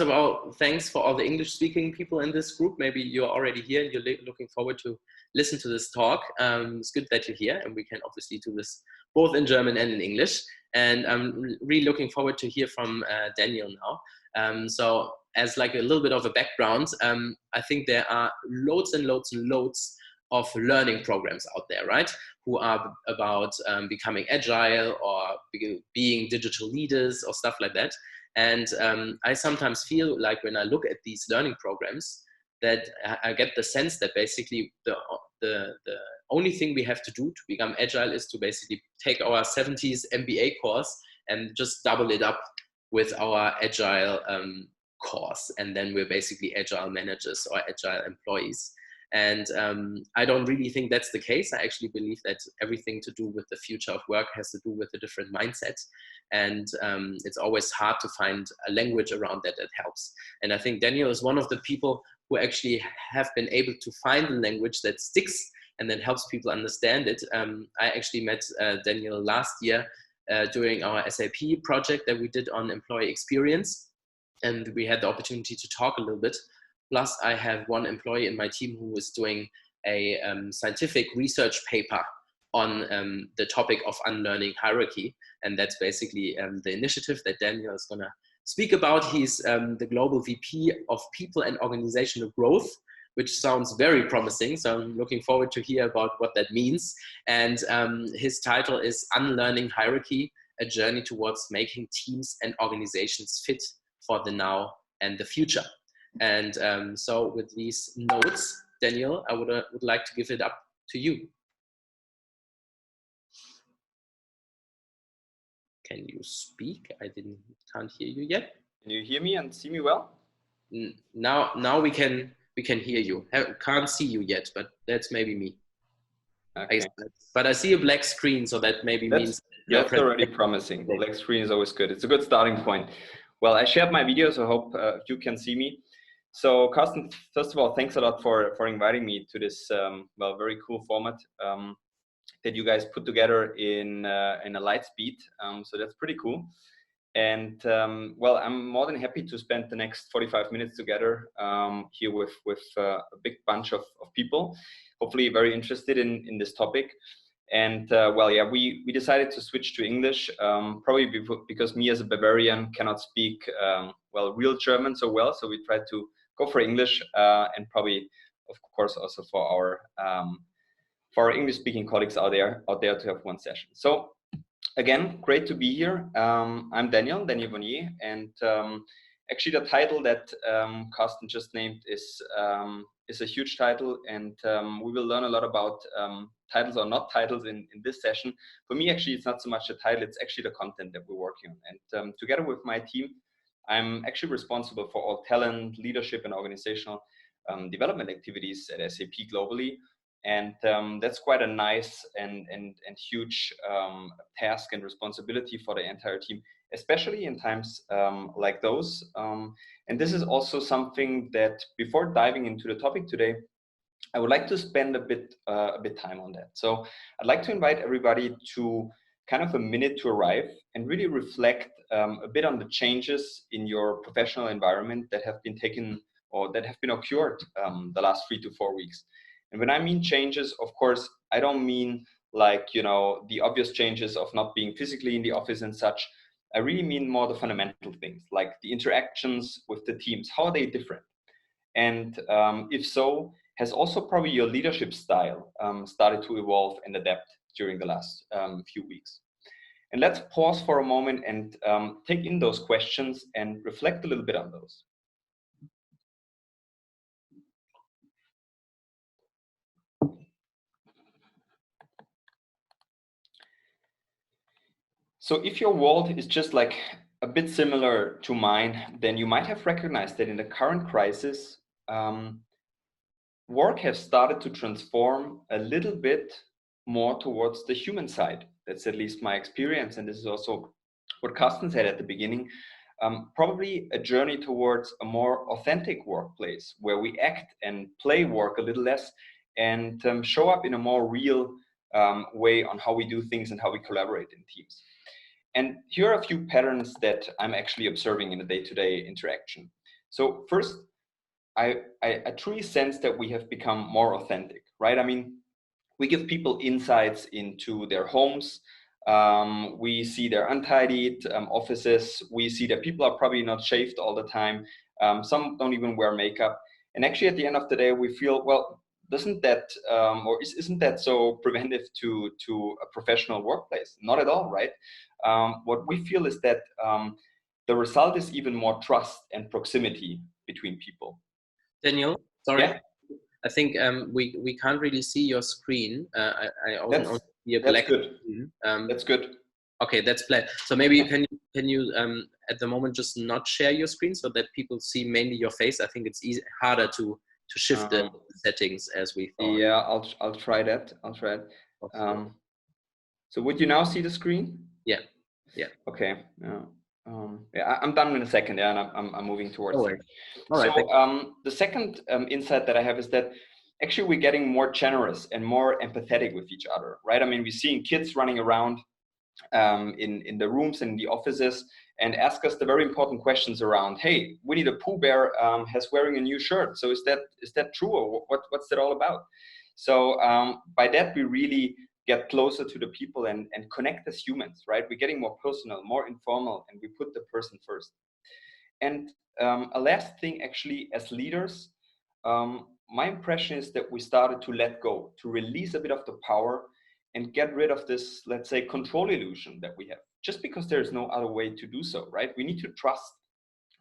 of all, thanks for all the English-speaking people in this group. Maybe you're already here and you're looking forward to listen to this talk. It's good that you're here, and we can obviously do this both in German and in English. And I'm really looking forward to hear from Daniel now. So as like a little bit of a background, I think there are loads and loads and loads of learning programs out there, right? Who are about becoming agile or being digital leaders or stuff like that. And I sometimes feel like when I look at these learning programs that I get the sense that basically the only thing we have to do to become agile is to basically take our 70s MBA course and just double it up with our agile course. And then we're basically agile managers or agile employees. And I don't really think that's the case. I actually believe that everything to do with the future of work has to do with a different mindset. And it's always hard to find a language around that that helps. And I think Daniel is one of the people who actually have been able to find a language that sticks and that helps people understand it. I actually met Daniel last year during our SAP project that we did on employee experience. And we had the opportunity to talk a little bit. Plus, I have one employee in my team who is doing a scientific research paper on the topic of unlearning hierarchy. And that's basically the initiative that Daniel is going to speak about. He's the Global VP of People and Organizational Growth, which sounds very promising. So I'm looking forward to hear about what that means. And his title is Unlearning Hierarchy, a journey towards making teams and organizations fit for the now and the future. And so with these notes, Daniel, I would like to give it up to you. Can you speak? I can't hear you yet. Can you hear me and see me well? Now we can hear you. Can't see you yet, but that's maybe me. Okay. But I see a black screen, so that maybe means that's already promising. Black screen is always good. It's a good starting point. Well, I shared my video, so I hope you can see me. So, Carsten, first of all, thanks a lot for inviting me to this very cool format that you guys put together in a light speed. So that's pretty cool. And I'm more than happy to spend the next 45 minutes together here with a big bunch of people, hopefully very interested in this topic. And we decided to switch to English, probably because me as a Bavarian cannot speak real German so well. So we tried to go for English and probably, of course, also for our English-speaking colleagues out there to have one session. So again, great to be here. I'm Daniel Vonier, and actually the title that Carsten just named is a huge title, and we will learn a lot about titles or not titles in this session. For me, actually, it's not so much the title, it's actually the content that we're working on. And together with my team, I'm actually responsible for all talent, leadership, and organizational development activities at SAP globally. And that's quite a nice and huge task and responsibility for the entire team, especially in times like those. And this is also something that, before diving into the topic today, I would like to spend a bit time on that. So I'd like to invite everybody to kind of a minute to arrive and really reflect a bit on the changes in your professional environment that have been taken or that have been occurred the last 3 to 4 weeks. And when I mean changes, of course, I don't mean like, the obvious changes of not being physically in the office and such. I really mean more the fundamental things, like the interactions with the teams. How are they different? And if so, has also probably your leadership style started to evolve and adapt during the last few weeks? And let's pause for a moment and take in those questions and reflect a little bit on those. So if your world is just like a bit similar to mine, then you might have recognized that in the current crisis, work has started to transform a little bit more towards the human side. That's at least my experience. And this is also what Carsten said at the beginning, probably a journey towards a more authentic workplace where we act and play work a little less and show up in a more real way on how we do things and how we collaborate in teams. And here are a few patterns that I'm actually observing in the day-to-day interaction. So first, I truly sense that we have become more authentic, right? I mean, we give people insights into their homes. We see their untidied offices. We see that people are probably not shaved all the time. Some don't even wear makeup. And actually, at the end of the day, we feel, well, doesn't that isn't that so preventive to a professional workplace? Not at all, right? What we feel is that the result is even more trust and proximity between people. Daniel, sorry. Yeah. I think we can't really see your screen. I only see a black screen. That's good. Okay, that's black. So maybe can you at the moment just not share your screen so that people see mainly your face? I think it's harder to shift the settings as we thought. Yeah, I'll try that. I'll try it. So would you now see the screen? Yeah. Yeah. Okay. Yeah, I'm done in a second. Yeah, and I'm moving towards it. All right. So the second insight that I have is that actually we're getting more generous and more empathetic with each other, right? I mean, we're seeing kids running around in the rooms and the offices and ask us the very important questions around, hey, Winnie the Pooh Bear has wearing a new shirt. So is that true, or what's that all about? So by that, we really get closer to the people and connect as humans, right? We're getting more personal, more informal, and we put the person first. And a last thing, actually, as leaders, my impression is that we started to let go, to release a bit of the power and get rid of this, let's say, control illusion that we have, just because there's no other way to do so, right? We need to trust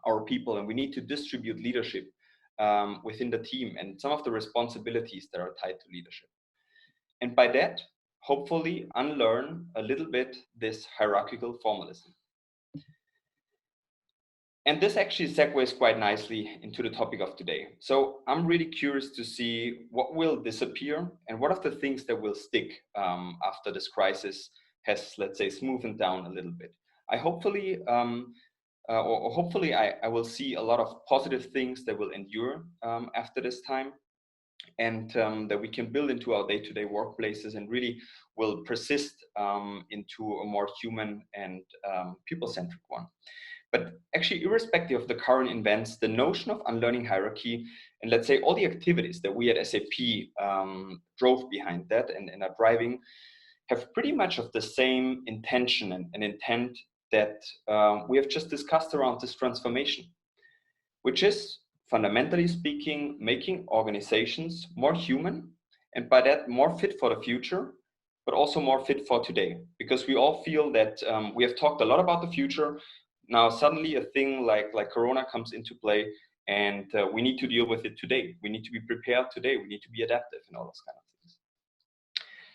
our people and we need to distribute leadership within the team and some of the responsibilities that are tied to leadership. And by that, hopefully unlearn a little bit this hierarchical formalism. And this actually segues quite nicely into the topic of today. So I'm really curious to see what will disappear and what are the things that will stick after this crisis has, let's say, smoothened down a little bit. I hopefully, I will see a lot of positive things that will endure after this time, and that we can build into our day-to-day workplaces and really will persist into a more human and people-centric one. But actually, irrespective of the current events, the notion of unlearning hierarchy and, let's say, all the activities that we at SAP drove behind that and are driving have pretty much of the same intention and intent that we have just discussed around this transformation, which is, fundamentally speaking, making organizations more human, and by that more fit for the future, but also more fit for today. Because we all feel that we have talked a lot about the future. Now suddenly a thing like Corona comes into play, and we need to deal with it today. We need to be prepared today. We need to be adaptive and all those kind of things.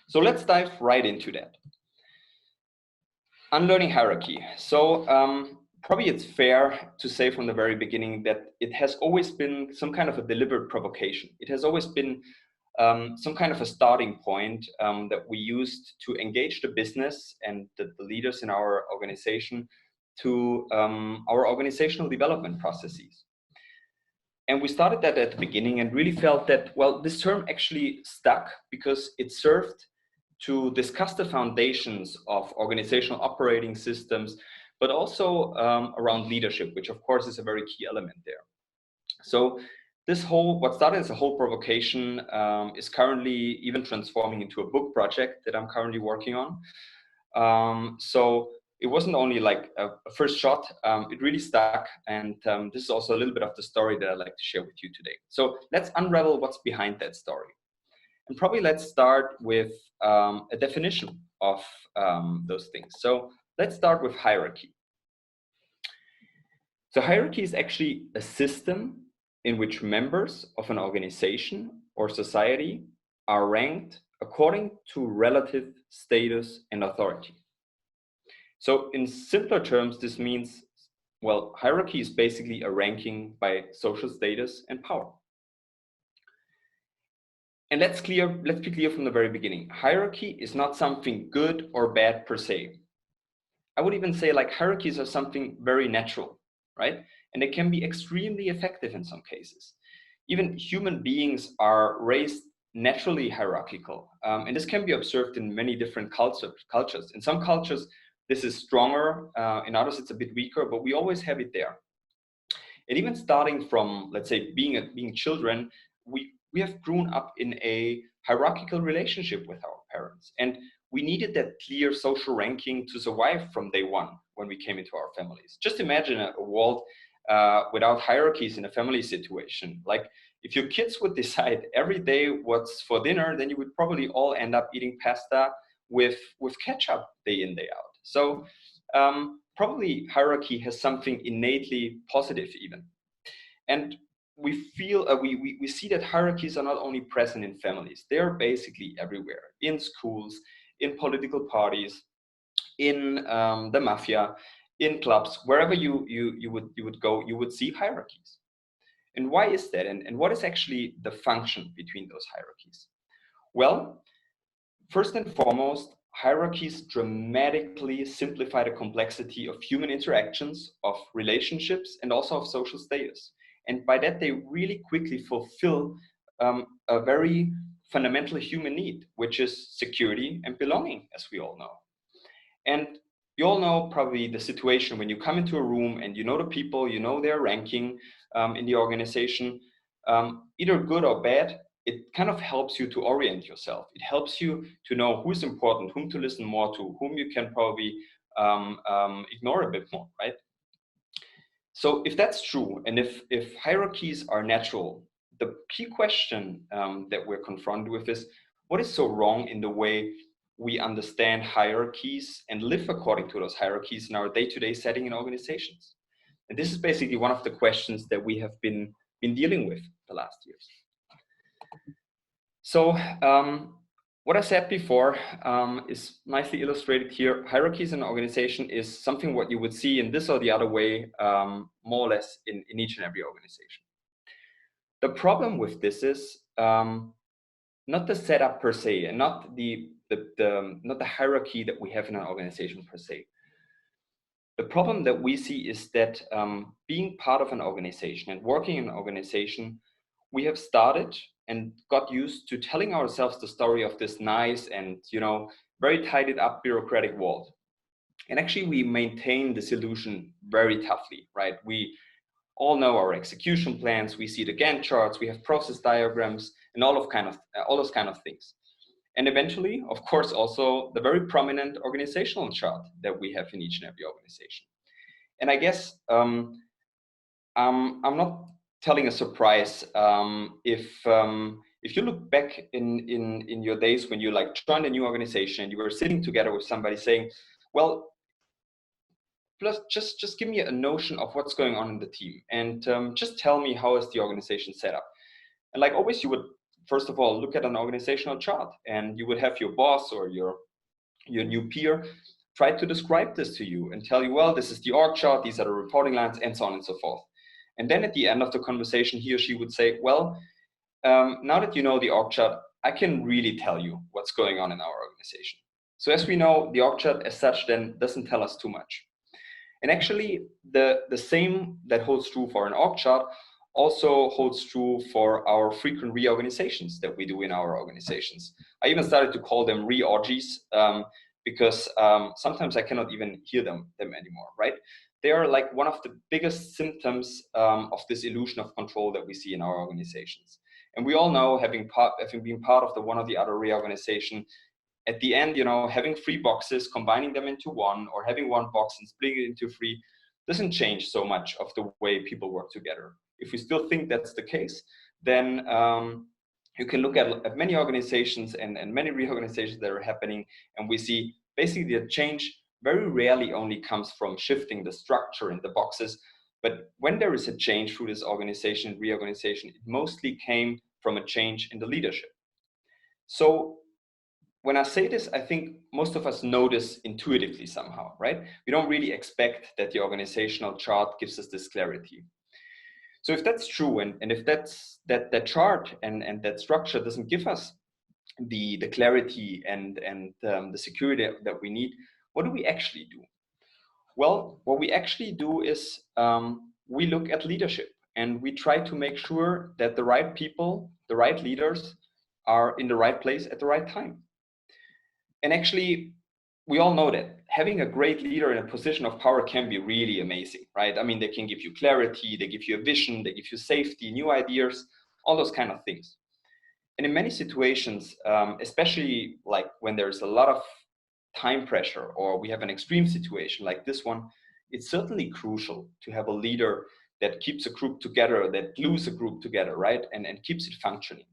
So let's dive right into that. Unlearning hierarchy. So probably it's fair to say from the very beginning that it has always been some kind of a deliberate provocation. It has always been some kind of a starting point that we used to engage the business and the leaders in our organization to our organizational development processes. And we started that at the beginning and really felt that, well, this term actually stuck because it served to discuss the foundations of organizational operating systems, but also around leadership, which of course is a very key element there. So this what started as a whole provocation is currently even transforming into a book project that I'm currently working on. So it wasn't only like a first shot, it really stuck. And this is also a little bit of the story that I'd like to share with you today. So let's unravel what's behind that story. And probably let's start with a definition of those things. So let's start with hierarchy. So hierarchy is actually a system in which members of an organization or society are ranked according to relative status and authority. So in simpler terms, this means, well, hierarchy is basically a ranking by social status and power. And let's be clear from the very beginning. Hierarchy is not something good or bad per se. I would even say like hierarchies are something very natural, right? And they can be extremely effective in some cases. Even human beings are raised naturally hierarchical. And this can be observed in many different cultures. In some cultures, this is stronger. In others, it's a bit weaker, but we always have it there. And even starting from, let's say, being children, we have grown up in a hierarchical relationship with our parents. And we needed that clear social ranking to survive from day one when we came into our families. Just imagine a world without hierarchies in a family situation. Like if your kids would decide every day what's for dinner, then you would probably all end up eating pasta with ketchup day in, day out. So probably hierarchy has something innately positive even. And we feel, we see that hierarchies are not only present in families, they are basically everywhere, in schools, in political parties, in the mafia, in clubs, wherever you would go, you would see hierarchies. And why is that? And what is actually the function between those hierarchies? Well, first and foremost, hierarchies dramatically simplify the complexity of human interactions, of relationships, and also of social status. And by that, they really quickly fulfill a very fundamental human need, which is security and belonging, as we all know. And you all know probably the situation when you come into a room and you know the people, you know their ranking in the organization, either good or bad. It kind of helps you to orient yourself. It helps you to know who's important, whom to listen more to, whom you can probably ignore a bit more, right? So if that's true, and if hierarchies are natural, the key question that we're confronted with is, what is so wrong in the way we understand hierarchies and live according to those hierarchies in our day-to-day setting in organizations? And this is basically one of the questions that we have been dealing with the last years. So what I said before is nicely illustrated here. Hierarchies in an organization is something what you would see in this or the other way, more or less in each and every organization. The problem with this is not the setup per se, and not the hierarchy that we have in an organization per se. The problem that we see is that being part of an organization and working in an organization, we have started and got used to telling ourselves the story of this nice and, very tidied up bureaucratic world. And actually we maintain this illusion very toughly, right? We all know our execution plans, we see the Gantt charts, we have process diagrams, and all those kind of things. And eventually, of course, also the very prominent organizational chart that we have in each and every organization. And I guess I'm not telling a surprise if you look back in your days when you joined a new organization and you were sitting together with somebody saying, well, just give me a notion of what's going on in the team, and just tell me how is the organization set up. And like always, you would first of all look at an organizational chart, and you would have your boss or your new peer try to describe this to you and tell you, well, this is the org chart, these are the reporting lines, and so on and so forth. And then at the end of the conversation, he or she would say, well, now that you know the org chart, I can really tell you what's going on in our organization. So as we know, the org chart as such then doesn't tell us too much. And actually, the same that holds true for an org chart also holds true for our frequent reorganizations that we do in our organizations. I even started to call them re-orgies because sometimes I cannot even hear them anymore, right? They are like one of the biggest symptoms of this illusion of control that we see in our organizations. And we all know, having been part of the one or the other reorganization, at the end, having 3 boxes, combining them into one, or having 1 box and splitting it into 3 doesn't change so much of the way people work together. If we still think that's the case, then you can look at many organizations and many reorganizations that are happening, and we see basically the change very rarely only comes from shifting the structure in the boxes, but when there is a change through this reorganization, it mostly came from a change in the leadership. So when I say this, I think most of us know this intuitively somehow, right? We don't really expect that the organizational chart gives us this clarity. So if that's true, and if that chart and that structure doesn't give us the clarity and the security that we need, what do we actually do? Well, what we actually do is we look at leadership, and we try to make sure that the right people, the right leaders, are in the right place at the right time. And actually, we all know that having a great leader in a position of power can be really amazing, right? I mean, they can give you clarity, they give you a vision, they give you safety, new ideas, all those kind of things. And in many situations, especially like when there's a lot of time pressure or we have an extreme situation like this one, it's certainly crucial to have a leader that keeps a group together, that glues a group together, right? And keeps it functioning.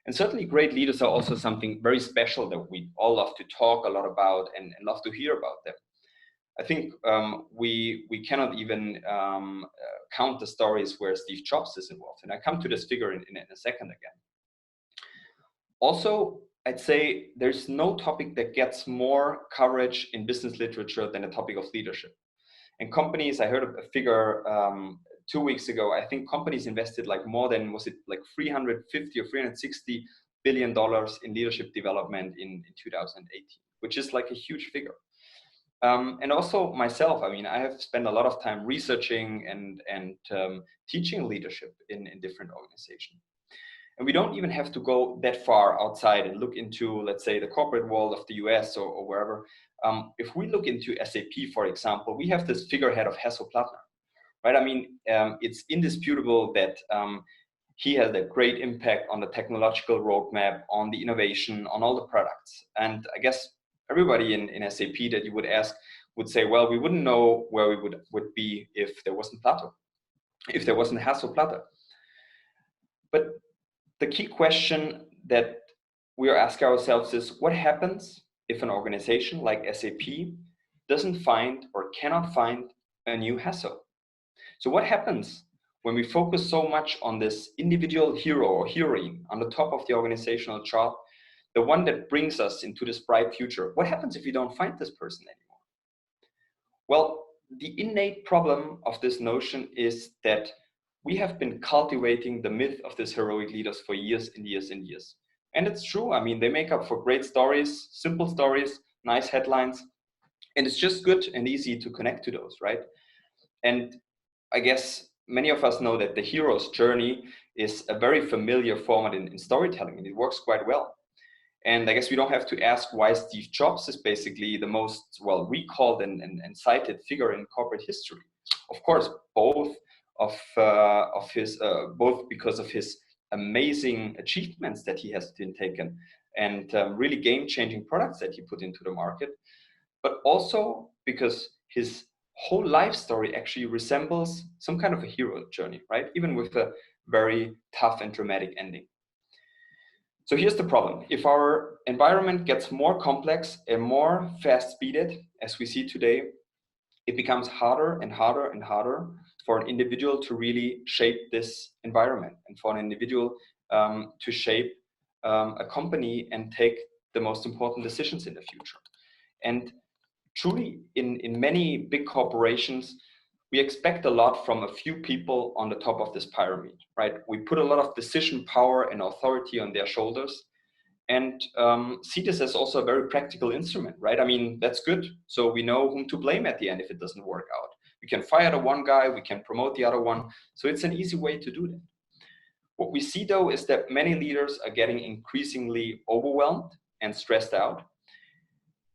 And certainly great leaders are also something very special that we all love to talk a lot about and love to hear about them. I think we cannot even count the stories where Steve Jobs is involved. And I come to this figure in a second again. Also, I'd say there's no topic that gets more coverage in business literature than the topic of leadership. And companies, I heard a figure 2 weeks ago, I think companies invested like more than, was it like $350 or $360 billion in leadership development in 2018, which is like a huge figure. And also myself, I mean, I have spent a lot of time researching and teaching leadership in different organizations. And we don't even have to go that far outside and look into, let's say, the corporate world of the US or wherever. If we look into SAP, for example, we have this figurehead of Hasso Plattner, right? I mean, it's indisputable that he has a great impact on the technological roadmap, on the innovation, on all the products. And I guess everybody in SAP that you would ask would say, well, we wouldn't know where we would be if there wasn't Platter, if there wasn't Hasso Plattner. But the key question that we are asking ourselves is, what happens if an organization like SAP doesn't find or cannot find a new Hasso? So what happens when we focus so much on this individual hero or heroine on the top of the organizational chart, the one that brings us into this bright future? What happens if we don't find this person anymore? Well, the innate problem of this notion is that we have been cultivating the myth of these heroic leaders for years and years and years. And it's true. I mean, they make up for great stories, simple stories, nice headlines, and it's just good and easy to connect to those, right? And I guess many of us know that the hero's journey is a very familiar format in storytelling, and it works quite well. And I guess we don't have to ask why Steve Jobs is basically the most well recalled and cited figure in corporate history. Of course, both because of his amazing achievements that he has been taken and really game-changing products that he put into the market, but also because his whole life story actually resembles some kind of a hero journey, right? Even with a very tough and dramatic ending. So here's the problem. If our environment gets more complex and more fast-speeded, as we see today, it becomes harder and harder and harder for an individual to really shape this environment and for an individual to shape a company and take the most important decisions in the future. And truly, in many big corporations, we expect a lot from a few people on the top of this pyramid, right? We put a lot of decision power and authority on their shoulders and see this as also a very practical instrument, right? I mean, that's good. So we know whom to blame at the end if it doesn't work out. We can fire the one guy, we can promote the other one. So it's an easy way to do that. What we see though is that many leaders are getting increasingly overwhelmed and stressed out.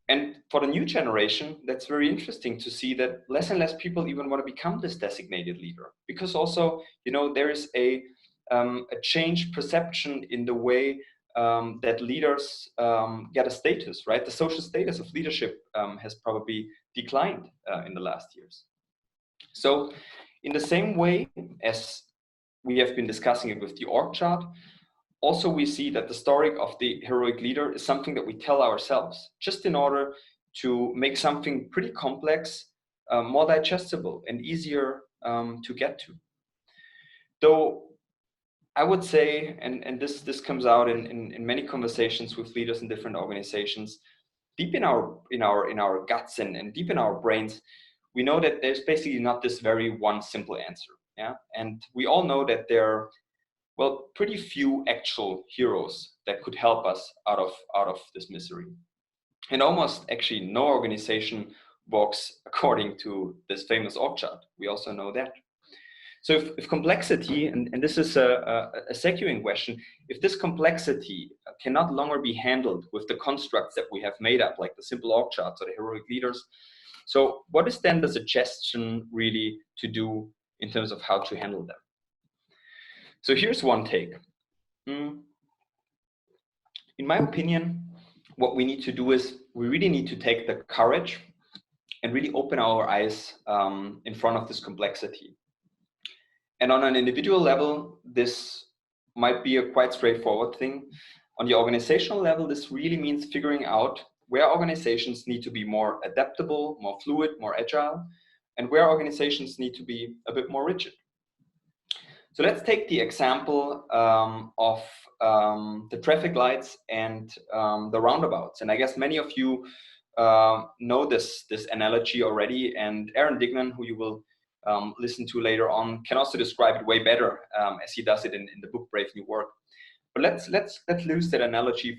And for the new generation, that's very interesting to see that less and less people even want to become this designated leader, because also, you know, there is a changed perception in the way that leaders get a status, right? The social status of leadership has probably declined in the last years. So in the same way as we have been discussing it with the org chart, also we see that the story of the heroic leader is something that we tell ourselves, just in order to make something pretty complex more digestible and easier to get to. Though I would say, and this comes out in many conversations with leaders in different organizations, deep in our guts and deep in our brains, we know that there's basically not this very one simple answer. Yeah, and we all know that there are, well, pretty few actual heroes that could help us out of this misery, and almost actually no organization works according to this famous org chart. We also know that. So if complexity, and this is a securing question, if this complexity cannot longer be handled with the constructs that we have made up, like the simple org charts or the heroic leaders, so what is then the suggestion really to do in terms of how to handle them? So here's one take. In my opinion, what we need to do is we really need to take the courage and really open our eyes in front of this complexity. And on an individual level, this might be a quite straightforward thing. On the organizational level, this really means figuring out where organizations need to be more adaptable, more fluid, more agile, and where organizations need to be a bit more rigid. So let's take the example of the traffic lights and the roundabouts. And I guess many of you know this analogy already, and Aaron Dignan, who you will listen to later on, can also describe it way better as he does it in the book Brave New Work. But let's use that analogy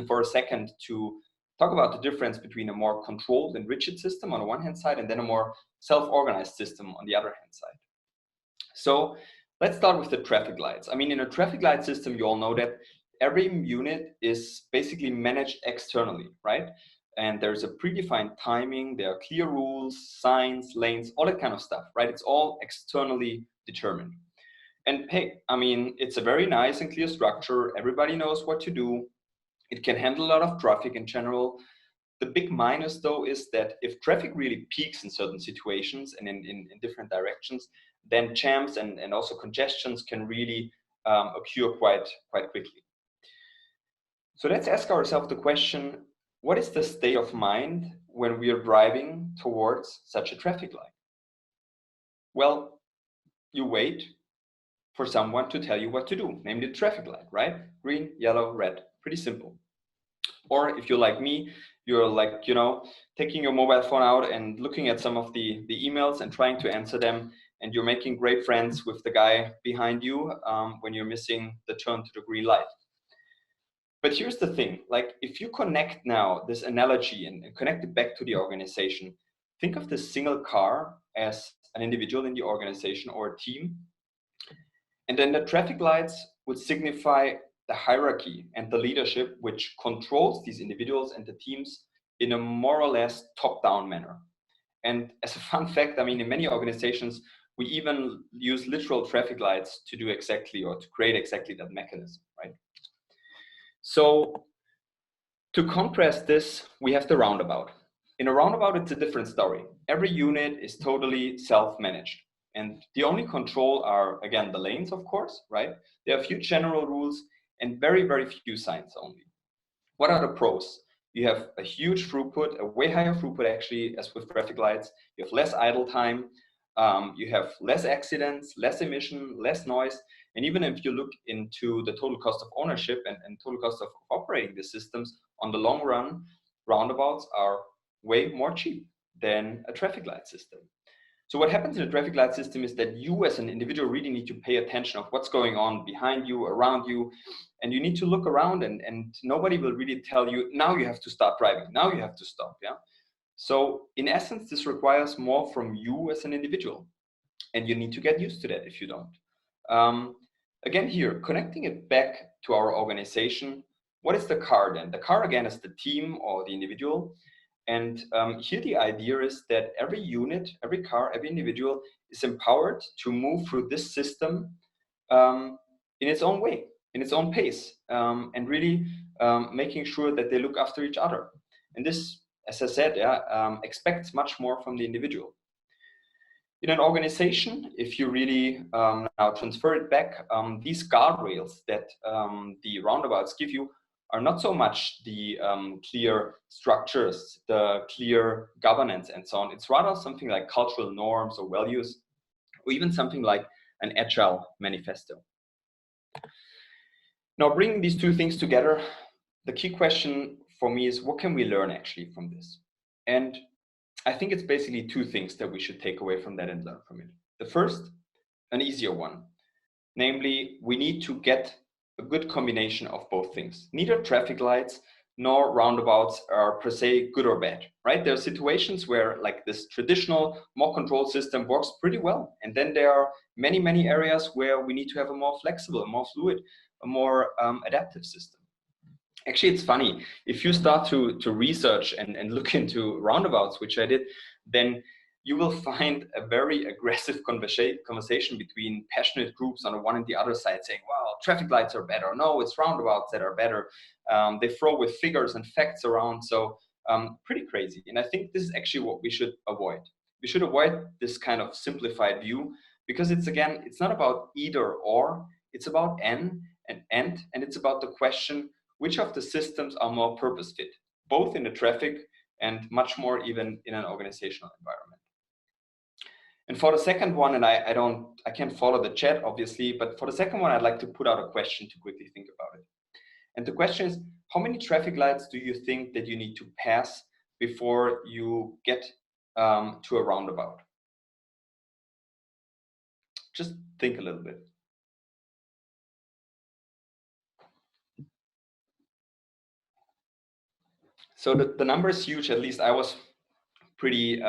for a second to talk about the difference between a more controlled and rigid system on the one hand side, and then a more self-organized system on the other hand side. So let's start with the traffic lights. I mean, in a traffic light system, you all know that every unit is basically managed externally, right? And there's a predefined timing, there are clear rules, signs, lanes, all that kind of stuff, right? It's all externally determined. And hey, I mean, it's a very nice and clear structure. Everybody knows what to do. It can handle a lot of traffic in general. The big minus though is that if traffic really peaks in certain situations and in different directions, then jams and also congestions can really occur quite quickly. So let's ask ourselves the question, what is the state of mind when we are driving towards such a traffic light? Well, you wait for someone to tell you what to do, namely the traffic light, right? Green, yellow, red, pretty simple. Or if you're like me, you're like, you know, taking your mobile phone out and looking at some of the emails and trying to answer them, and you're making great friends with the guy behind you when you're missing the turn to the green light. But here's the thing, like if you connect now this analogy and connect it back to the organization, think of this single car as an individual in the organization or a team. And then the traffic lights would signify the hierarchy and the leadership which controls these individuals and the teams in a more or less top-down manner. And as a fun fact, I mean, in many organizations, we even use literal traffic lights to do exactly or to create exactly that mechanism, right? So to contrast this, we have the roundabout. In a roundabout, it's a different story. Every unit is totally self-managed. And the only control are, again, the lanes, of course, right? There are a few general rules and very, very few signs only. What are the pros? You have a huge throughput, a way higher throughput actually, as with traffic lights. You have less idle time. You have less accidents, less emission, less noise. And even if you look into the total cost of ownership and total cost of operating the systems, on the long run, roundabouts are way more cheap than a traffic light system. So what happens in a traffic light system is that you as an individual really need to pay attention of what's going on behind you, around you, and you need to look around and nobody will really tell you, now you have to start driving, now you have to stop, yeah? So in essence, this requires more from you as an individual, and you need to get used to that if you don't. Again here, connecting it back to our organization, what is the car then? The car again is the team or the individual. And here the idea is that every unit, every car, every individual is empowered to move through this system in its own way, in its own pace, and really making sure that they look after each other. And this, as I said, expects much more from the individual. In an organization, if you really now transfer it back, these guardrails that the roundabouts give you are not so much the clear structures, the clear governance and so on. It's rather something like cultural norms or values, or even something like an agile manifesto. Now, bringing these two things together, the key question for me is, what can we learn actually from this? And I think it's basically two things that we should take away from that and learn from it. The first, an easier one, namely, we need to get a good combination of both things. Neither traffic lights nor roundabouts are per se good or bad, right? There are situations where like this traditional, more controlled system works pretty well. And then there are many, many areas where we need to have a more flexible, a more fluid, a more adaptive system. Actually, it's funny, if you start to research and look into roundabouts, which I did, then you will find a very aggressive conversation between passionate groups on the one and the other side saying, wow, traffic lights are better. No, it's roundabouts that are better. They throw with figures and facts around. So pretty crazy. And I think this is actually what we should avoid. We should avoid this kind of simplified view, because it's, again, it's not about either or, it's about and, and it's about the question, which of the systems are more purpose fit, both in the traffic and much more even in an organizational environment. And for the second one, and I can't follow the chat obviously, but for the second one, I'd like to put out a question to quickly think about it. And the question is, how many traffic lights do you think that you need to pass before you get to a roundabout? Just think a little bit. So the number is huge. At least I was pretty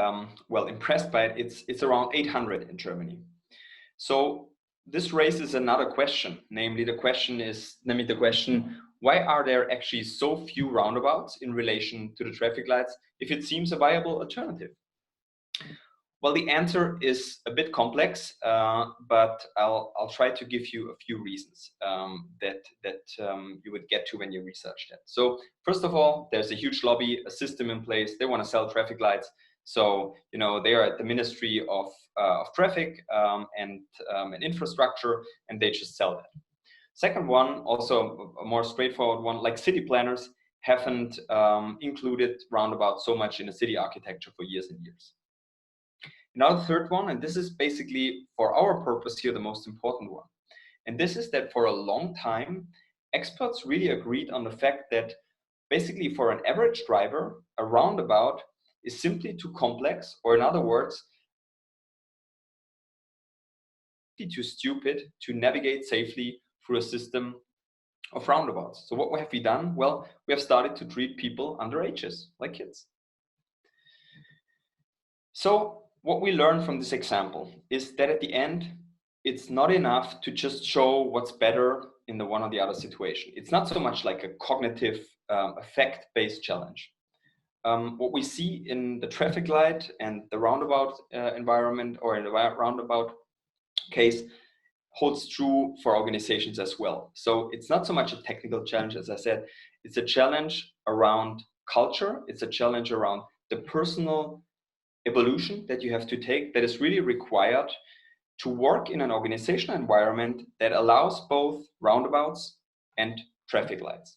well impressed by it. It's around 800 in Germany. So this raises another question, namely the question, why are there actually so few roundabouts in relation to the traffic lights if it seems a viable alternative? Well, the answer is a bit complex, but I'll try to give you a few reasons that you would get to when you research that. So first of all, there's a huge lobby, a system in place. They want to sell traffic lights. So, you know, they are at the Ministry of Traffic and Infrastructure, and they just sell that. Second one, also a more straightforward one, like city planners haven't included roundabouts so much in the city architecture for years and years. Now the third one, and this is basically for our purpose here the most important one, and this is that for a long time, experts really agreed on the fact that basically for an average driver, a roundabout is simply too complex, or in other words, too stupid to navigate safely through a system of roundabouts. So what have we done? Well, we have started to treat people under ages, like kids. So what we learned from this example is that at the end, it's not enough to just show what's better in the one or the other situation. It's not so much like a cognitive effect-based challenge. What we see in the traffic light and the roundabout environment, or in the roundabout case, holds true for organizations as well. So it's not so much a technical challenge, as I said, it's a challenge around culture. It's a challenge around the personal evolution that you have to take, that is really required to work in an organizational environment that allows both roundabouts and traffic lights.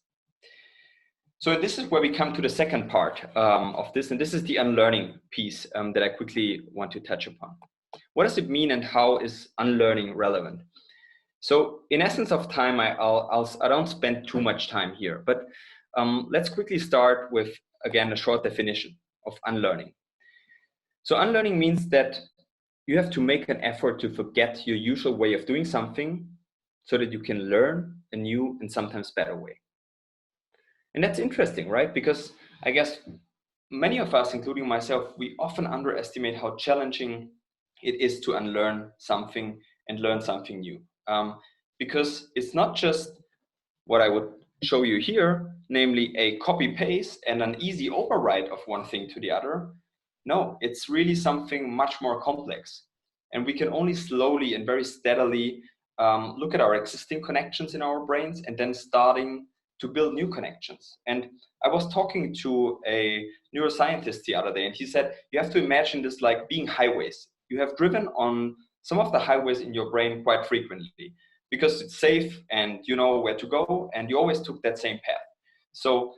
So this is where we come to the second part of this, and this is the unlearning piece that I quickly want to touch upon. What does it mean and how is unlearning relevant? So in essence of time, I don't spend too much time here, but let's quickly start with, again, a short definition of unlearning. So unlearning means that you have to make an effort to forget your usual way of doing something so that you can learn a new and sometimes better way. And that's interesting, right? Because I guess many of us, including myself, we often underestimate how challenging it is to unlearn something and learn something new. Because it's not just what I would show you here, namely a copy-paste and an easy override of one thing to the other. No, it's really something much more complex. And we can only slowly and very steadily look at our existing connections in our brains and then starting to build new connections. And I was talking to a neuroscientist the other day, and he said, you have to imagine this like being highways. You have driven on some of the highways in your brain quite frequently because it's safe and you know where to go and you always took that same path. So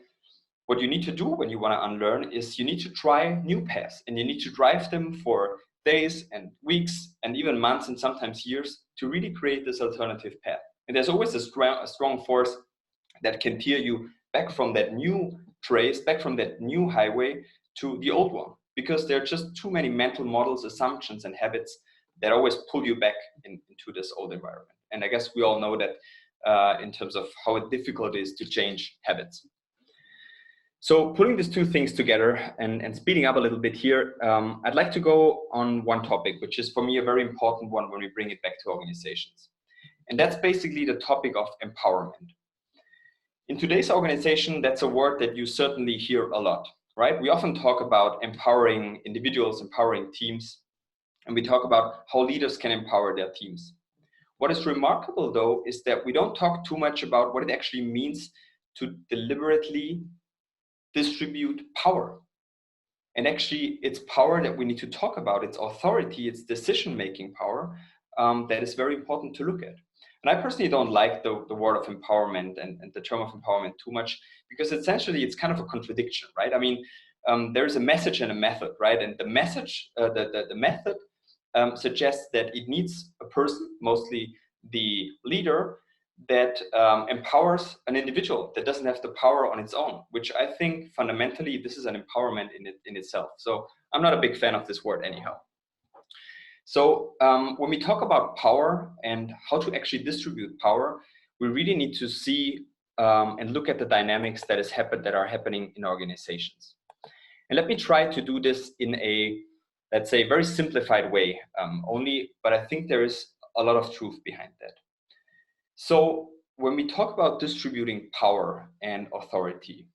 what you need to do when you want to unlearn is you need to try new paths, and you need to drive them for days and weeks and even months and sometimes years to really create this alternative path. And there's always a strong force that can tear you back from that new trace, back from that new highway to the old one, because there are just too many mental models, assumptions, and habits that always pull you back into this old environment. And I guess we all know that in terms of how difficult it is to change habits. So putting these two things together and speeding up a little bit here, I'd like to go on one topic, which is for me a very important one when we bring it back to organizations. And that's basically the topic of empowerment. In today's organization, that's a word that you certainly hear a lot, right? We often talk about empowering individuals, empowering teams, and we talk about how leaders can empower their teams. What is remarkable, though, is that we don't talk too much about what it actually means to deliberately distribute power. And actually, it's power that we need to talk about. It's authority, it's decision-making power that is very important to look at. And I personally don't like the word of empowerment and the term of empowerment too much, because essentially it's kind of a contradiction, right? I mean, there's a message and a method, right? And the message, the method suggests that it needs a person, mostly the leader, that empowers an individual that doesn't have the power on its own, which I think fundamentally this is an empowerment in itself. So I'm not a big fan of this word anyhow. So when we talk about power and how to actually distribute power, we really need to see and look at the dynamics that are happening in organizations. And let me try to do this in a, let's say, very simplified way but I think there is a lot of truth behind that. So when we talk about distributing power and authority,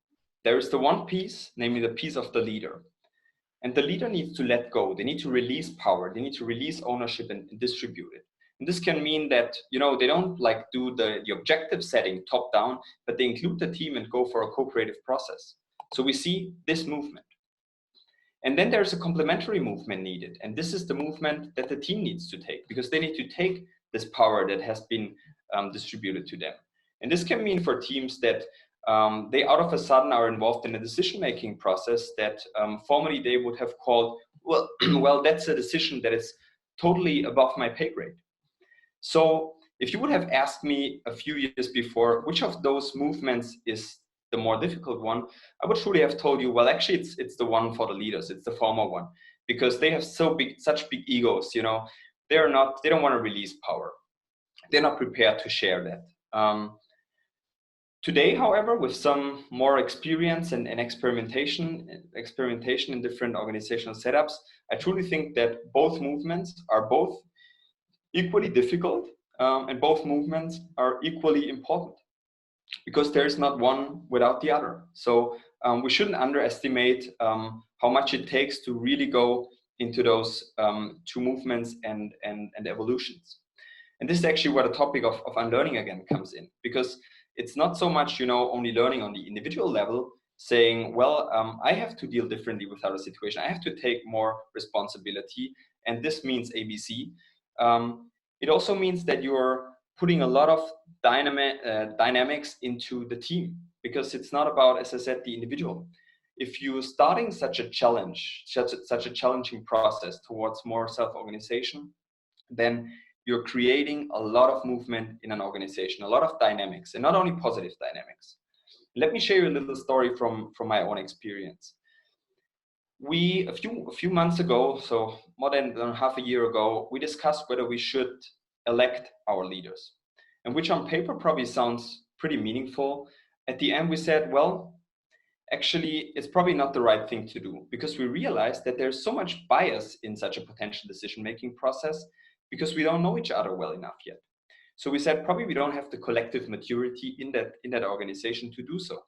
there is the one piece, namely the piece of the leader. And the leader needs to let go. They need to release power. They need to release ownership and distribute it. And this can mean that, you know, they don't like do the objective setting top down, but they include the team and go for a co-creative process. So we see this movement. And then there's a complementary movement needed. And this is the movement that the team needs to take, because they need to take this power that has been distributed to them. And this can mean for teams that they out of a sudden are involved in a decision-making process that formerly they would have called, well, that's a decision that is totally above my pay grade. So if you would have asked me a few years before, which of those movements is the more difficult one, I would truly have told you, well, actually it's the one for the leaders, it's the former one, because they have such big egos, you know, they don't want to release power. They're not prepared to share that. Today, however, with some more experience and experimentation in different organizational setups, I truly think that both movements are both equally difficult and both movements are equally important, because there is not one without the other. So we shouldn't underestimate how much it takes to really go into those two movements and evolutions. And this is actually where the topic of unlearning again comes in, because it's not so much, you know, only learning on the individual level, saying, well, I have to deal differently with our situation. I have to take more responsibility, and this means ABC. It also means that you're putting a lot of dynamics into the team, because it's not about, as I said, the individual. If you're starting such a challenging process towards more self-organization, then you're creating a lot of movement in an organization, a lot of dynamics, and not only positive dynamics. Let me share you a little story from my own experience. A few months ago, so more than half a year ago, we discussed whether we should elect our leaders, and which on paper probably sounds pretty meaningful. At the end, we said, well, actually, it's probably not the right thing to do, because we realized that there's so much bias in such a potential decision-making process, because we don't know each other well enough yet. So we said, probably we don't have the collective maturity in that organization to do so.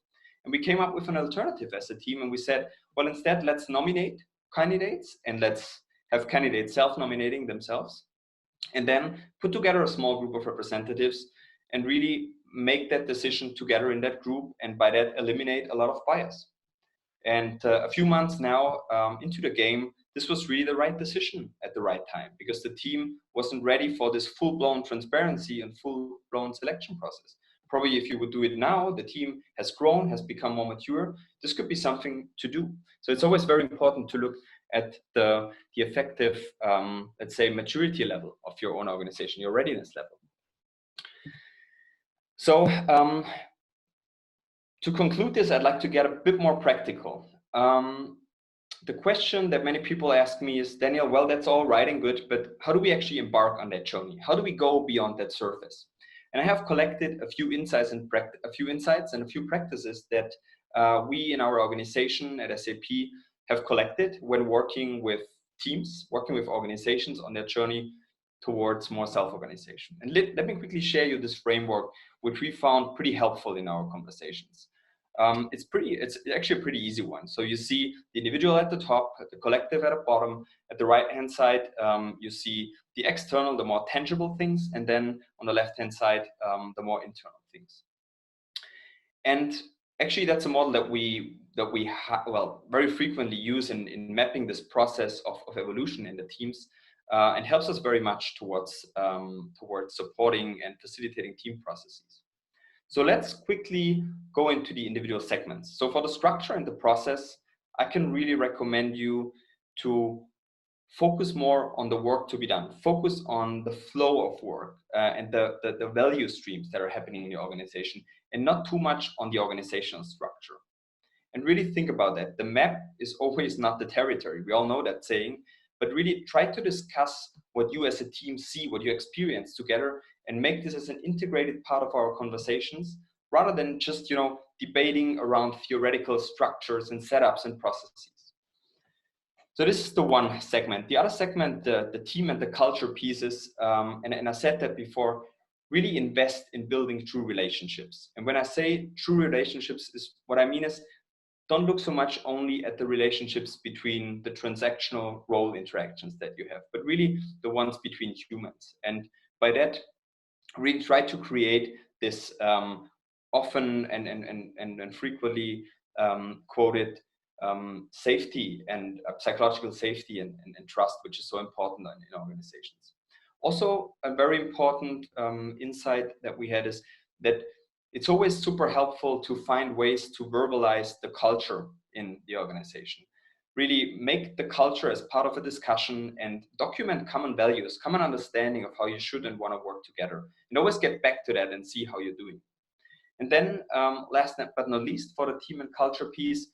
And we came up with an alternative as a team, and we said, well, instead, let's nominate candidates, and let's have candidates self-nominating themselves, and then put together a small group of representatives and really make that decision together in that group, and by that eliminate a lot of bias. And a few months now into the game, this was really the right decision at the right time, because the team wasn't ready for this full-blown transparency and full-blown selection process. Probably if you would do it now, the team has grown, has become more mature. This could be something to do. So it's always very important to look at the effective, let's say, maturity level of your own organization, your readiness level. So to conclude this, I'd like to get a bit more practical. The question that many people ask me is, Daniel, well, that's all right and good, but how do we actually embark on that journey? How do we go beyond that surface? And I have collected a few insights and a few practices that we in our organization at SAP have collected when working with teams, working with organizations on their journey towards more self-organization. And let me quickly share you this framework, which we found pretty helpful in our conversations. It's actually a pretty easy one. So you see the individual at the top, the collective at the bottom. At the right-hand side, you see the external, the more tangible things, and then on the left-hand side, the more internal things. And actually, that's a model that we very frequently use in mapping this process of evolution in the teams, and helps us very much towards supporting and facilitating team processes. So let's quickly go into the individual segments. So for the structure and the process, I can really recommend you to focus more on the work to be done. Focus on the flow of work and the value streams that are happening in your organization, and not too much on the organizational structure. And really think about that. The map is always not the territory. We all know that saying, but really try to discuss what you as a team see, what you experience together, and make this as an integrated part of our conversations, rather than just, debating around theoretical structures and setups and processes. So this is the one segment. The other segment, the team and the culture pieces, and I said that before, really invest in building true relationships. And when I say true relationships, is what I mean is, don't look so much only at the relationships between the transactional role interactions that you have, but really the ones between humans. And by that, really try to create this often and frequently quoted safety and psychological safety and trust, which is so important in organizations. Also, a very important insight that we had is that it's always super helpful to find ways to verbalize the culture in the organization. Really make the culture as part of a discussion and document common values, common understanding of how you should and want to work together. And always get back to that and see how you're doing. And then last but not least, for the team and culture piece,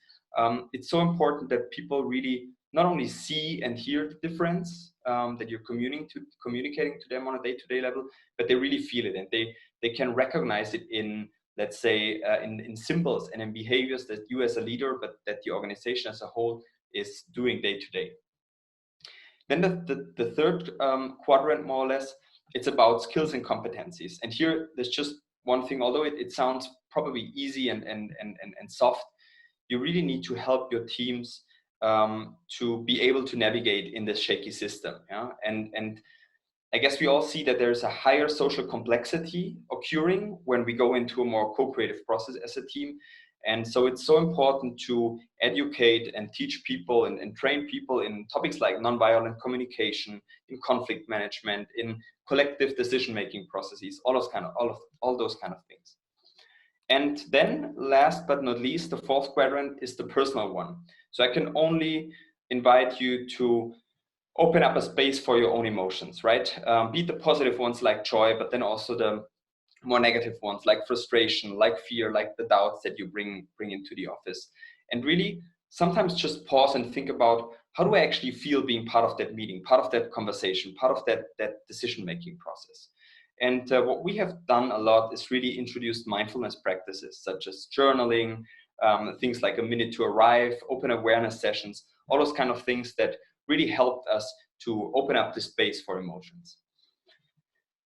it's so important that people really not only see and hear the difference that you're communicating to them on a day-to-day level, but they really feel it, and they can recognize it in, let's say, in symbols and in behaviors that you as a leader, but that the organization as a whole is doing day to day. Then the third quadrant, more or less, it's about skills and competencies. And here there's just one thing, although it sounds probably easy and soft, you really need to help your teams to be able to navigate in this shaky system. Yeah? And I guess we all see that there's a higher social complexity occurring when we go into a more co-creative process as a team. And so it's so important to educate and teach people and train people in topics like nonviolent communication, in conflict management, in collective decision-making processes, all those kind of things. And then last but not least, the fourth quadrant is the personal one. So I can only invite you to open up a space for your own emotions, right? Be the positive ones like joy, but then also the more negative ones like frustration, like fear, like the doubts that you bring into the office. And really sometimes just pause and think about, how do I actually feel being part of that meeting, part of that conversation, part of that decision-making process? And what we have done a lot is really introduced mindfulness practices such as journaling, things like a minute to arrive, open awareness sessions, all those kind of things that really helped us to open up the space for emotions.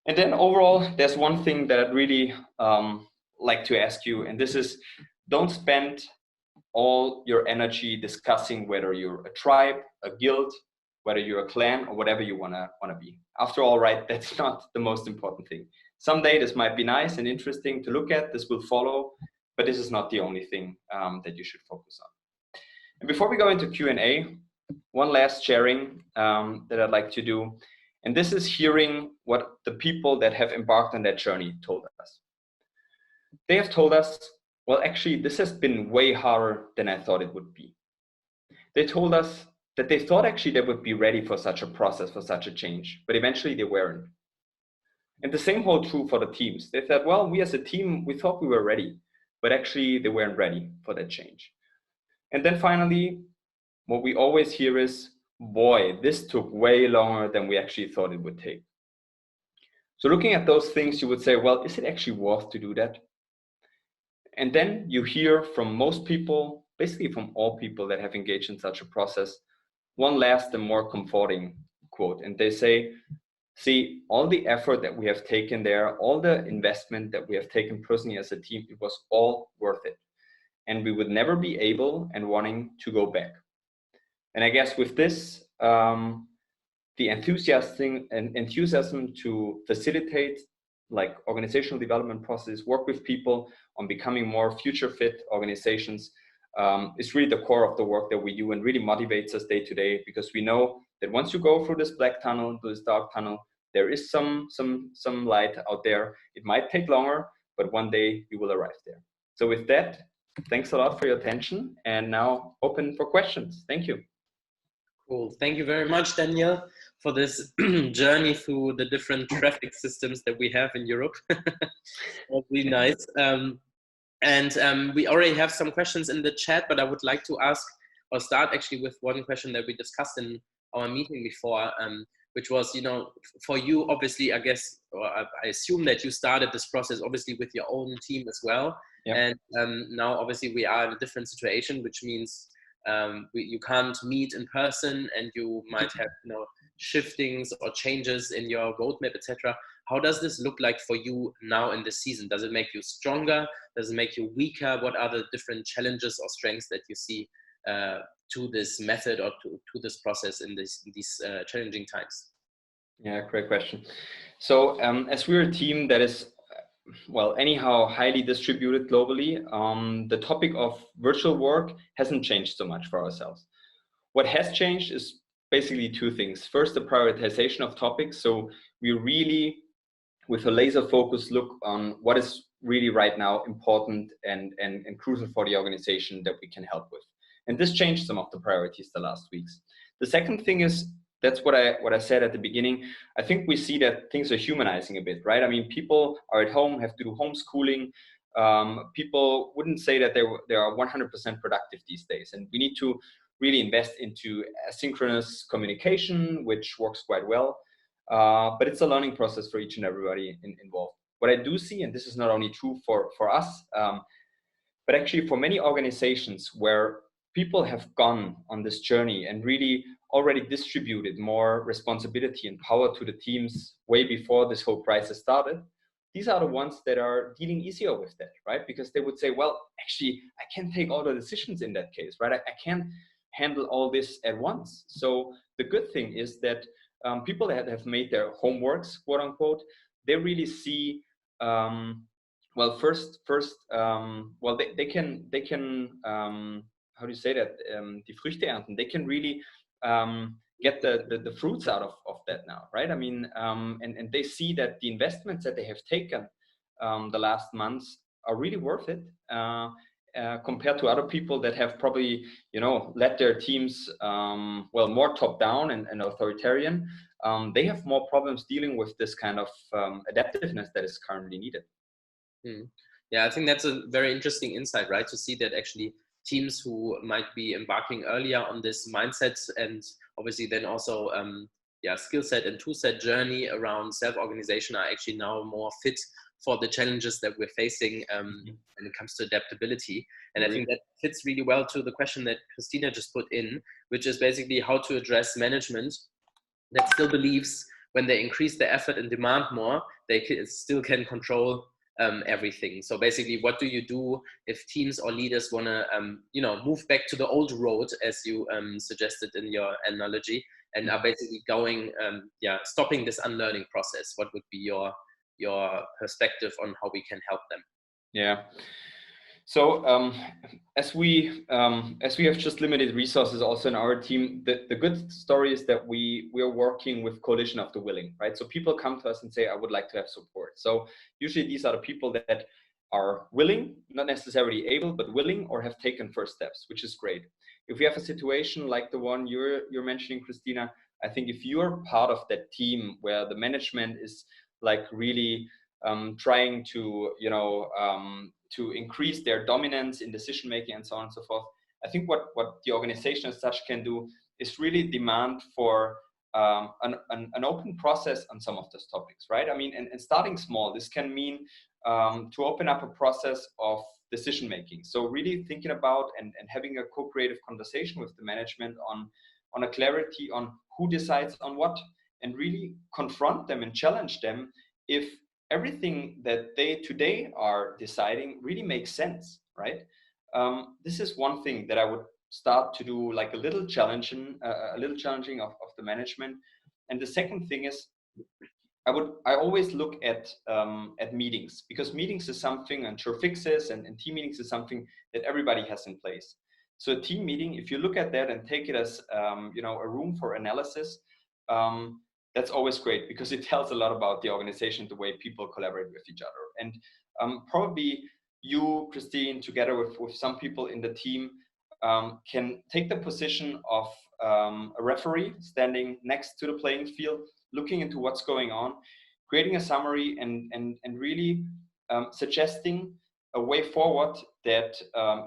And then overall, there's one thing that I'd really like to ask you, and this is, don't spend all your energy discussing whether you're a tribe, a guild, whether you're a clan, or whatever you wanna be. After all, right, that's not the most important thing. Someday this might be nice and interesting to look at, this will follow, but this is not the only thing that you should focus on. And before we go into Q&A, one last sharing that I'd like to do. And this is hearing what the people that have embarked on that journey told us. They have told us, well, actually, this has been way harder than I thought it would be. They told us that they thought actually they would be ready for such a process, for such a change, but eventually they weren't. And the same holds true for the teams. They said, well, we as a team, we thought we were ready, but actually they weren't ready for that change. And then finally, what we always hear is, boy, this took way longer than we actually thought it would take. So looking at those things, you would say, well, is it actually worth to do that? And then you hear from most people, basically from all people that have engaged in such a process, one last and more comforting quote. And they say, see, all the effort that we have taken there, all the investment that we have taken personally as a team, it was all worth it. And we would never be able and wanting to go back. And I guess with this, the enthusiasm to facilitate like organizational development processes, work with people on becoming more future fit organizations is really the core of the work that we do, and really motivates us day to day, because we know that once you go through this black tunnel, this dark tunnel, there is some light out there. It might take longer, but one day you will arrive there. So with that, thanks a lot for your attention, and now open for questions. Thank you. Cool. Thank you very much, Daniel, for this journey through the different traffic systems that we have in Europe. That's really nice. We already have some questions in the chat, but I would like to ask or start actually with one question that we discussed in our meeting before, which was, you know, for you, obviously, I guess, or I assume that you started this process obviously with your own team as well. Yep. And now obviously we are in a different situation, which means you can't meet in person, and you might have, you know, shiftings or changes in your roadmap, etc. How does this look like for you now in this season? Does it make you stronger? Does it make you weaker? What are the different challenges or strengths that you see to this method or to this process in these challenging times? Yeah, great question. So as we're a team that is, well, anyhow, highly distributed globally, the topic of virtual work hasn't changed so much for ourselves. What has changed is basically two things. First, the prioritization of topics. So we really, with a laser focus, look on what is really right now important and crucial for the organization that we can help with. And this changed some of the priorities the last weeks. The second thing is, that's what I said at the beginning. I think we see that things are humanizing a bit, right? I mean, people are at home, have to do homeschooling. People wouldn't say that they are 100% productive these days. And we need to really invest into asynchronous communication, which works quite well. But it's a learning process for each and everybody involved. What I do see, and this is not only true for us, but actually for many organizations where people have gone on this journey and really already distributed more responsibility and power to the teams way before this whole crisis started, these are the ones that are dealing easier with that, right? Because they would say, well, actually, I can't take all the decisions in that case, right? I can't handle all this at once. So the good thing is that people that have made their homeworks, quote unquote, they really see, well, first, well, they can how do you say that? Die Früchte ernten. They can really get the fruits out of that now, right? I mean, and they see that the investments that they have taken the last months are really worth it compared to other people that have probably, you know, led their teams well, more top down and authoritarian. They have more problems dealing with this kind of adaptiveness that is currently needed. Yeah, I think that's a very interesting insight, right? To see that actually teams who might be embarking earlier on this mindset and obviously then also skill set and tool set journey around self-organization are actually now more fit for the challenges that we're facing when it comes to adaptability. And I think that fits really well to the question that Christina just put in, which is basically how to address management that still believes when they increase the effort and demand more, they still can control everything. So basically, what do you do if teams or leaders want to, move back to the old road, as you suggested in your analogy, and are basically going, stopping this unlearning process? What would be your perspective on how we can help them? Yeah. So as we have just limited resources also in our team, the good story is that we're working with coalition of the willing, right? So people come to us and say, I would like to have support. So usually these are the people that are willing, not necessarily able, but willing, or have taken first steps, which is great. If we have a situation like the one you're mentioning, Christina, I think if you're part of that team where the management is like really trying to, to increase their dominance in decision making and so on and so forth, I think what the organization as such can do is really demand for an open process on some of those topics, right? I mean, and starting small, this can mean to open up a process of decision making. So really thinking about and having a co-creative conversation with the management on a clarity on who decides on what, and really confront them and challenge them if everything that they today are deciding really makes sense, right? This is one thing that I would start to do, like a little challenging of the management. And the second thing is, I always look at meetings, because meetings is something, and sure fixes and team meetings is something that everybody has in place. So a team meeting, if you look at that and take it as a room for analysis, that's always great, because it tells a lot about the organization, the way people collaborate with each other. And probably you, Christine, together with some people in the team, can take the position of a referee standing next to the playing field, looking into what's going on, creating a summary, and really suggesting a way forward that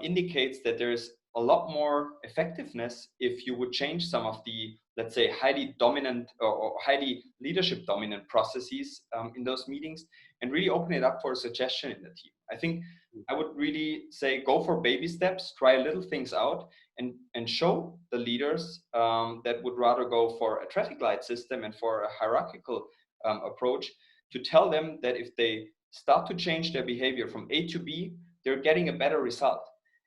indicates that there is a lot more effectiveness if you would change some of the, let's say, highly dominant or highly leadership dominant processes in those meetings, and really open it up for a suggestion in the team. I think I would really say go for baby steps, try little things out, and show the leaders that would rather go for a traffic light system and for a hierarchical approach, to tell them that if they start to change their behavior from A to B, they're getting a better result.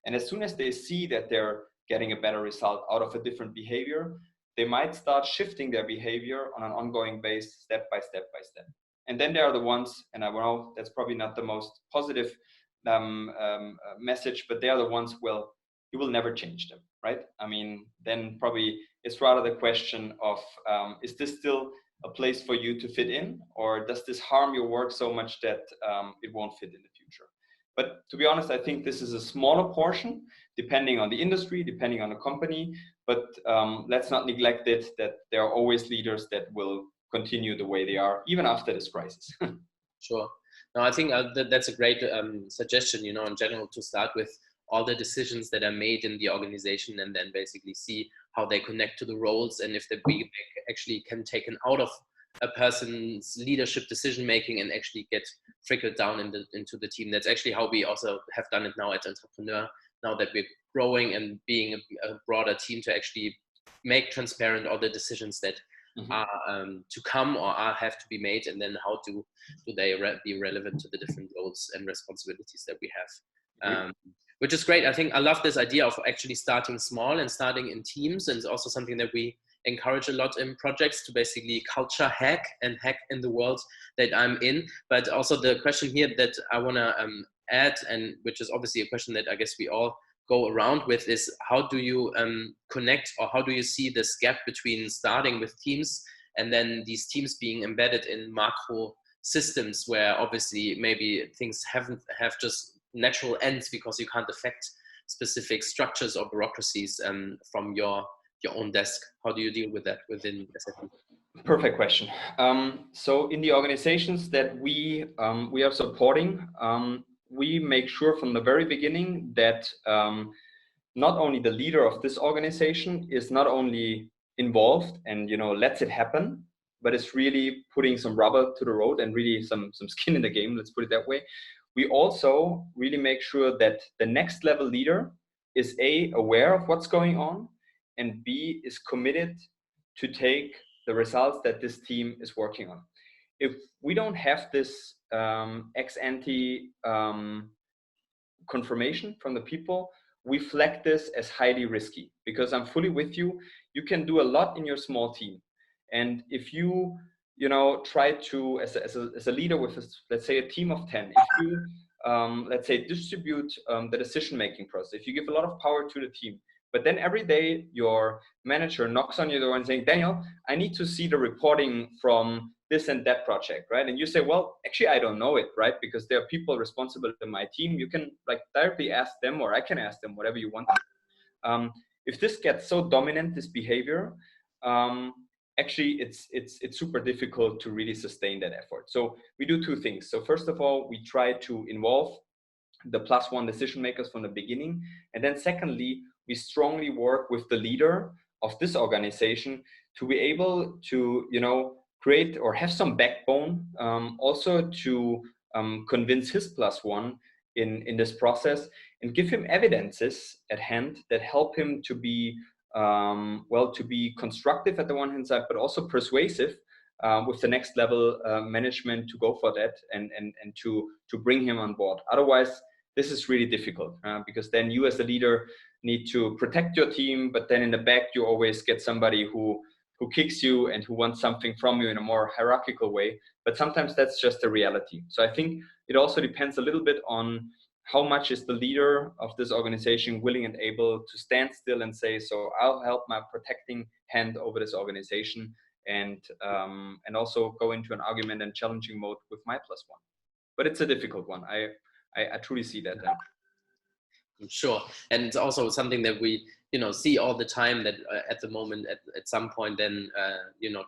And as soon as they see that they're getting a better result out of a different behavior, they might start shifting their behavior on an ongoing base, step by step by step. And then there are the ones, and I know that's probably not the most positive message, but they are the ones, well, you will never change them, right? I mean, then probably it's rather the question of, is this still a place for you to fit in, or does this harm your work so much that it won't fit in the future? But to be honest, I think this is a smaller portion, depending on the industry, depending on the company. But let's not neglect it, that there are always leaders that will continue the way they are, even after this crisis. Sure. No, I think that's a great suggestion, in general, to start with all the decisions that are made in the organization, and then basically see how they connect to the roles, and if they actually can take out of a person's leadership decision making and actually get trickled down into the team. That's actually how we also have done it now at Intrapreneur, now that we're growing and being a broader team, to actually make transparent all the decisions that are to come or have to be made, and then how do they be relevant to the different roles and responsibilities that we have. Which is great. I think I love this idea of actually starting small and starting in teams, and it's also something that we encourage a lot in projects, to basically culture hack and hack in the world that I'm in. But also the question here that I want to add, and which is obviously a question that I guess we all go around with, is how do you connect, or how do you see this gap between starting with teams and then these teams being embedded in macro systems, where obviously maybe things have just natural ends because you can't affect specific structures or bureaucracies from your own desk. How do you deal with that within SAP? Perfect question. So in the organizations that we are supporting, we make sure from the very beginning that not only the leader of this organization is not only involved and lets it happen, but is really putting some rubber to the road and really some skin in the game, let's put it that way. We also really make sure that the next level leader is A, aware of what's going on, and B, is committed to take the results that this team is working on. If we don't have this ex ante confirmation from the people, we flag this as highly risky, because I'm fully with you. You can do a lot in your small team. And if you try to, as a leader with, let's say, a team of 10, if you, let's say, distribute the decision-making process, if you give a lot of power to the team, but then every day your manager knocks on your door and saying, Daniel, I need to see the reporting from this and that project, right? And you say, well, actually, I don't know it, right? Because there are people responsible in my team. You can directly ask them, or I can ask them, whatever you want. If this gets so dominant, this behavior, actually it's super difficult to really sustain that effort. So we do two things. So first of all, we try to involve the +1 decision makers from the beginning. And then secondly, we strongly work with the leader of this organization to be able to, create or have some backbone, also to convince his plus one in this process, and give him evidences at hand that help him to be to be constructive at the one hand side, but also persuasive with the next level management to go for that and to bring him on board. Otherwise, this is really difficult because then you as a leader need to protect your team, but then in the back you always get somebody who kicks you and who wants something from you in a more hierarchical way. But sometimes that's just the reality. So I think it also depends a little bit on how much is the leader of this organization willing and able to stand still and say, so I'll help my protecting hand over this organization, and also go into an argument and challenging mode with my plus one. But it's a difficult one. I truly see that. Sure. And it's also something that we, see all the time, that at the moment, at some point, then,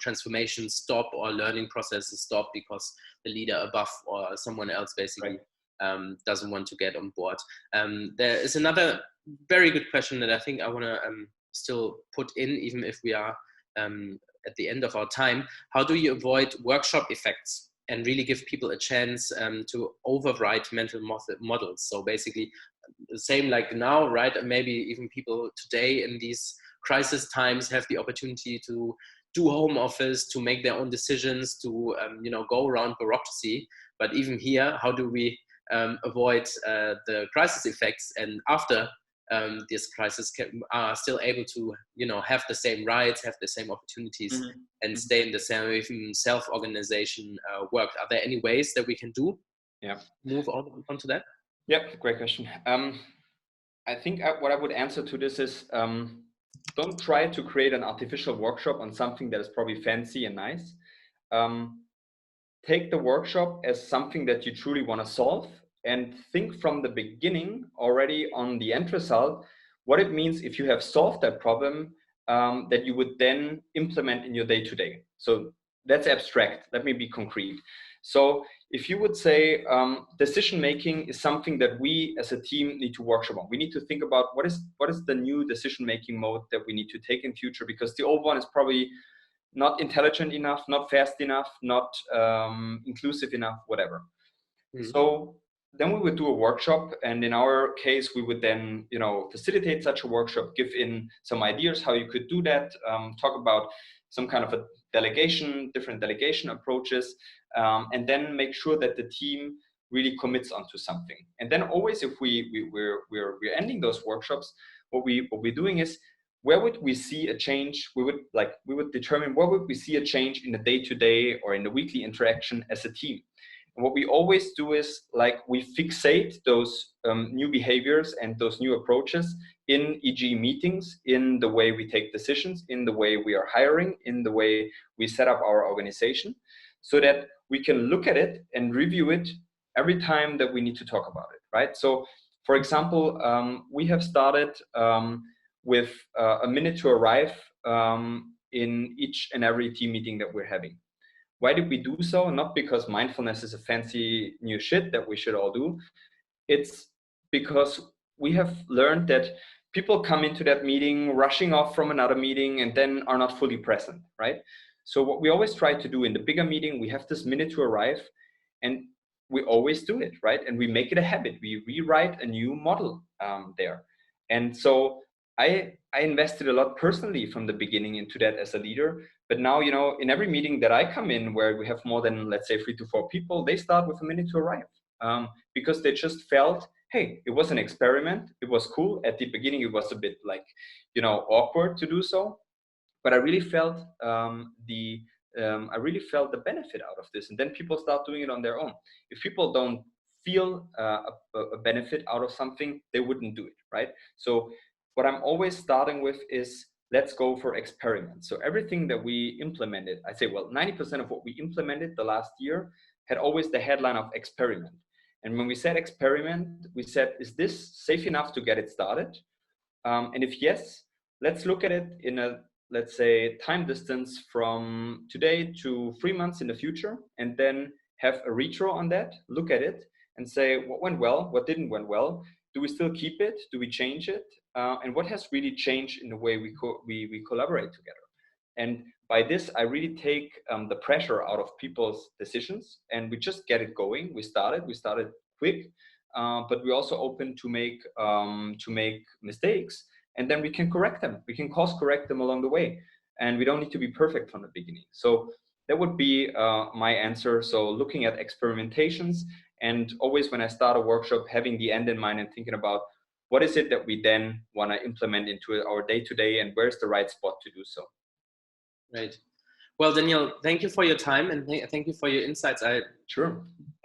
transformations stop or learning processes stop because the leader above or someone else basically doesn't want to get on board. There is another very good question that I think I want to still put in, even if we are at the end of our time. How do you avoid workshop effects and really give people a chance to override mental models? So basically, the same like now, right? Maybe even people today in these crisis times have the opportunity to do home office, to make their own decisions, to go around bureaucracy. But even here, how do we avoid the crisis effects, and after this crisis are still able to have the same rights, have the same opportunities, and stay in the same even self-organization work? Are there any ways that we can do? Move on to that? Yep, great question. I think what I would answer to this is, don't try to create an artificial workshop on something that is probably fancy and nice. Take the workshop as something that you truly want to solve, and think from the beginning already on the end result, what it means if you have solved that problem, that you would then implement in your day-to-day. So that's abstract. Let me be concrete. So if you would say decision-making is something that we as a team need to workshop on, we need to think about what is the new decision-making mode that we need to take in future, because the old one is probably not intelligent enough, not fast enough, not inclusive enough, whatever. So then we would do a workshop, and in our case, we would then facilitate such a workshop, give in some ideas how you could do that, talk about some kind of a different delegation approaches, and then make sure that the team really commits onto something. And then always, if we're ending those workshops, what we're doing is, where would we see a change? We would determine where would we see a change in the day-to-day or in the weekly interaction as a team. And what we always do is, we fixate those new behaviors and those new approaches in, e.g. meetings, in the way we take decisions, in the way we are hiring, in the way we set up our organization, so that we can look at it and review it every time that we need to talk about it, right? So, for example, we have started with a minute to arrive in each and every team meeting that we're having. Why did we do so? Not because mindfulness is a fancy new shit that we should all do. It's because we have learned that people come into that meeting rushing off from another meeting and then are not fully present, right? So what we always try to do in the bigger meeting, we have this minute to arrive, and we always do it, right? And we make it a habit. We rewrite a new model there. And so I invested a lot personally from the beginning into that as a leader. But now, in every meeting that I come in where we have more than, let's say, 3 to 4 people, they start with a minute to arrive, because they just felt, hey, it was an experiment. It was cool. At the beginning, it was a bit awkward to do so. But I really felt the benefit out of this. And then people start doing it on their own. If people don't feel a benefit out of something, they wouldn't do it, right? So what I'm always starting with is, let's go for experiments. So everything that we implemented, I say, 90% of what we implemented the last year had always the headline of experiment. And when we said experiment, we said, is this safe enough to get it started? And if yes, let's look at it in a, let's say, time distance from today to 3 months in the future, and then have a retro on that, look at it and say, what went well, what didn't went well? Do we still keep it? Do we change it? And what has really changed in the way we collaborate together? And by this, I really take the pressure out of people's decisions, and we just get it going. We started quick, but we also open to make mistakes, and then we can correct them. We can course correct them along the way, and we don't need to be perfect from the beginning. So that would be my answer. So looking at experimentations, and always when I start a workshop, having the end in mind and thinking about what is it that we then want to implement into our day-to-day, and where's the right spot to do so. Right. Well, Daniel, thank you for your time, and thank you for your insights. I Sure.